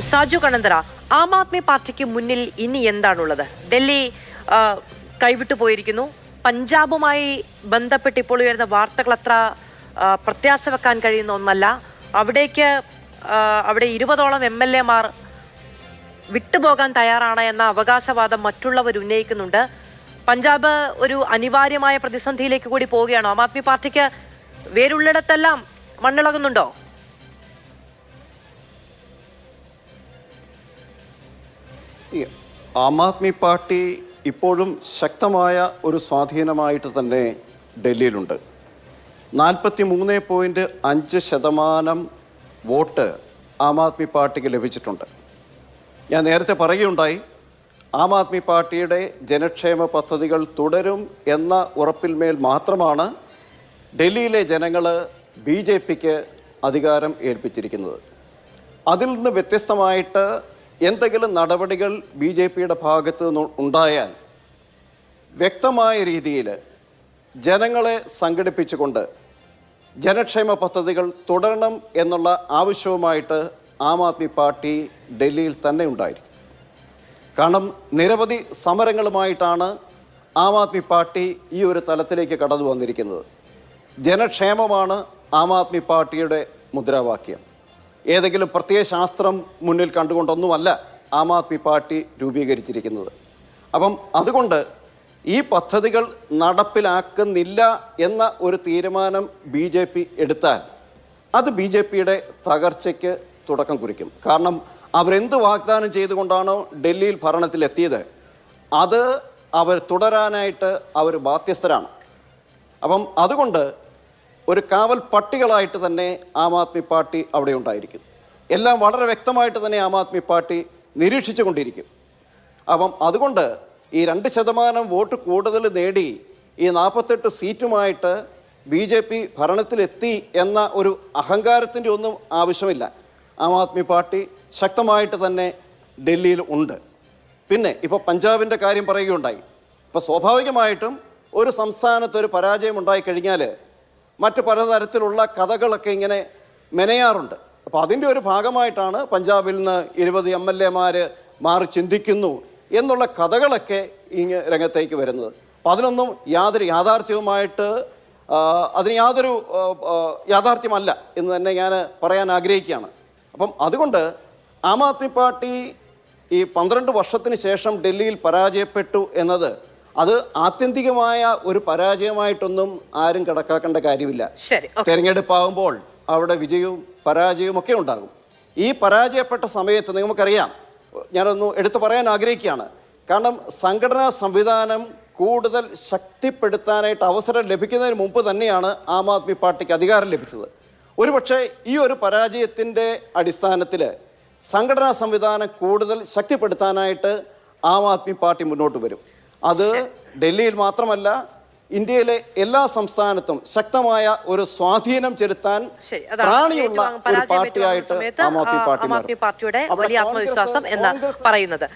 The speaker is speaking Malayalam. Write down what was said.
സാജു കണ്ണന്തറ, ആം ആദ്മി പാർട്ടിക്ക് മുന്നിൽ ഇനി എന്താണുള്ളത്? ഡൽഹി കൈവിട്ടു പോയിരിക്കുന്നു. പഞ്ചാബുമായി ബന്ധപ്പെട്ട് ഇപ്പോൾ ഉയർന്ന വാർത്തകൾ അത്ര പ്രത്യാശ വെക്കാൻ കഴിയുന്ന ഒന്നല്ല. അവിടെ 20ഓളം MLA-മാർ വിട്ടുപോകാൻ തയ്യാറാണ് എന്ന അവകാശവാദം മറ്റുള്ളവർ ഉന്നയിക്കുന്നുണ്ട്. പഞ്ചാബ് ഒരു അനിവാര്യമായ പ്രതിസന്ധിയിലേക്ക് കൂടി പോവുകയാണോ? ആം ആദ്മി പാർട്ടിക്ക് വേരുള്ളിടത്തെല്ലാം മണ്ണിളകുന്നുണ്ടോ? ആം ആദ്മി പാർട്ടി ഇപ്പോഴും ശക്തമായ ഒരു സ്വാധീനമായിട്ട് തന്നെ ഡൽഹിയിലുണ്ട്. 43.5% വോട്ട് ആം ആദ്മി പാർട്ടിക്ക് ലഭിച്ചിട്ടുണ്ട്. ഞാൻ നേരത്തെ പറയുകയുണ്ടായി, ആം ആദ്മി പാർട്ടിയുടെ ജനക്ഷേമ പദ്ധതികൾ തുടരും എന്ന ഉറപ്പിന്മേൽ മാത്രമാണ് ഡൽഹിയിലെ ജനങ്ങൾ BJPക്ക് അധികാരം ഏൽപ്പിച്ചിരിക്കുന്നത്. അതിൽ നിന്ന് വ്യത്യസ്തമായിട്ട് എന്തെങ്കിലും നടപടികൾ BJPയുടെ ഭാഗത്ത് നിന്ന് ഉണ്ടായാൽ വ്യക്തമായ രീതിയിൽ ജനങ്ങളെ സംഘടിപ്പിച്ചുകൊണ്ട് ജനക്ഷേമ പദ്ധതികൾ തുടരണം എന്നുള്ള ആവശ്യവുമായിട്ട് ആം ആദ്മി പാർട്ടി ഡൽഹിയിൽ തന്നെ ഉണ്ടായിരിക്കും. കാരണം നിരവധി സമരങ്ങളുമായിട്ടാണ് ആം ആദ്മി പാർട്ടി ഈ ഒരു തലത്തിലേക്ക് കടന്നു വന്നിരിക്കുന്നത്. ജനക്ഷേമമാണ് ആം ആദ്മി പാർട്ടിയുടെ മുദ്രാവാക്യം. ഏതെങ്കിലും പ്രത്യയശാസ്ത്രം മുന്നിൽ കണ്ടുകൊണ്ടൊന്നുമല്ല ആം ആദ്മി പാർട്ടി രൂപീകരിച്ചിരിക്കുന്നത്. അപ്പം അതുകൊണ്ട് ഈ പദ്ധതികൾ നടപ്പിലാക്കുന്നില്ല എന്ന ഒരു തീരുമാനം BJP എടുത്താൽ അത് BJPയുടെ തകർച്ചയ്ക്ക് തുടക്കം കുറിക്കും. കാരണം അവരെന്ത് വാഗ്ദാനം ചെയ്തുകൊണ്ടാണോ ഡൽഹിയിൽ ഭരണത്തിലെത്തിയത് അത് അവർ തുടരാനായിട്ട് അവർ ബാധ്യസ്ഥരാണ്. അപ്പം അതുകൊണ്ട് ഒരു കാവൽ പട്ടികളായിട്ട് തന്നെ ആം ആദ്മി പാർട്ടി അവിടെ ഉണ്ടായിരിക്കും. എല്ലാം വളരെ വ്യക്തമായിട്ട് തന്നെ ആം ആദ്മി പാർട്ടി നിരീക്ഷിച്ചു കൊണ്ടിരിക്കും. അപ്പം അതുകൊണ്ട് ഈ 2% വോട്ട് കൂടുതൽ നേടി ഈ 48 സീറ്റുമായിട്ട് BJP ഭരണത്തിലെത്തി എന്ന ഒരു അഹങ്കാരത്തിൻ്റെ ഒന്നും ആവശ്യമില്ല. ആം ആദ്മി പാർട്ടി ശക്തമായിട്ട് തന്നെ ഡൽഹിയിൽ ഉണ്ട്. പിന്നെ ഇപ്പോൾ പഞ്ചാബിൻ്റെ കാര്യം പറയുകയുണ്ടായി. ഇപ്പോൾ സ്വാഭാവികമായിട്ടും ഒരു സംസ്ഥാനത്തൊരു പരാജയം ഉണ്ടായിക്കഴിഞ്ഞാൽ മറ്റ് പലതരത്തിലുള്ള കഥകളൊക്കെ ഇങ്ങനെ മെനയാറുണ്ട്. അപ്പോൾ അതിൻ്റെ ഒരു ഭാഗമായിട്ടാണ് പഞ്ചാബിൽ നിന്ന് 20 MLA-മാർ മാറി ചിന്തിക്കുന്നു എന്നുള്ള കഥകളൊക്കെ ഇങ്ങ് രംഗത്തേക്ക് വരുന്നത്. അപ്പോൾ അതിനൊന്നും യാതൊരു യാഥാർത്ഥ്യവുമായിട്ട് അതിന് യാതൊരു യാഥാർത്ഥ്യമല്ല എന്ന് തന്നെ ഞാൻ പറയാൻ ആഗ്രഹിക്കുകയാണ്. അപ്പം അതുകൊണ്ട് ആം ആദ്മി പാർട്ടി ഈ 12 വർഷത്തിന് ശേഷം ഡൽഹിയിൽ പരാജയപ്പെട്ടു എന്നത് അത് ആത്യന്തികമായ ഒരു പരാജയമായിട്ടൊന്നും ആരും കണക്കാക്കേണ്ട കാര്യമില്ല. തെരഞ്ഞെടുപ്പാകുമ്പോൾ അവിടെ വിജയവും പരാജയവും ഒക്കെ ഉണ്ടാകും. ഈ പരാജയപ്പെട്ട സമയത്ത് നമുക്കറിയാം, ഞാനൊന്ന് എടുത്തു പറയാൻ ആഗ്രഹിക്കുകയാണ്. കാരണം സംഘടനാ സംവിധാനം കൂടുതൽ ശക്തിപ്പെടുത്താനായിട്ട് അവസരം ലഭിക്കുന്നതിന് മുമ്പ് തന്നെയാണ് ആം ആദ്മി പാർട്ടിക്ക് അധികാരം ലഭിച്ചത്. ഒരുപക്ഷെ ഈ ഒരു പരാജയത്തിൻ്റെ അടിസ്ഥാനത്തിൽ സംഘടനാ സംവിധാനം കൂടുതൽ ശക്തിപ്പെടുത്താനായിട്ട് ആം ആദ്മി പാർട്ടി മുന്നോട്ട് വരും. അത് ഡൽഹിയിൽ മാത്രമല്ല, ഇന്ത്യയിലെ എല്ലാ സംസ്ഥാനത്തും ശക്തമായ ഒരു സ്വാധീനം ചെലുത്താൻ പ്രാണിയുള്ള ഒരു പാർട്ടിയായിട്ട് ആം ആദ്മി പാർട്ടിയുടെ വലിയ ആത്മവിശ്വാസം എന്ന് പറയുന്നത്.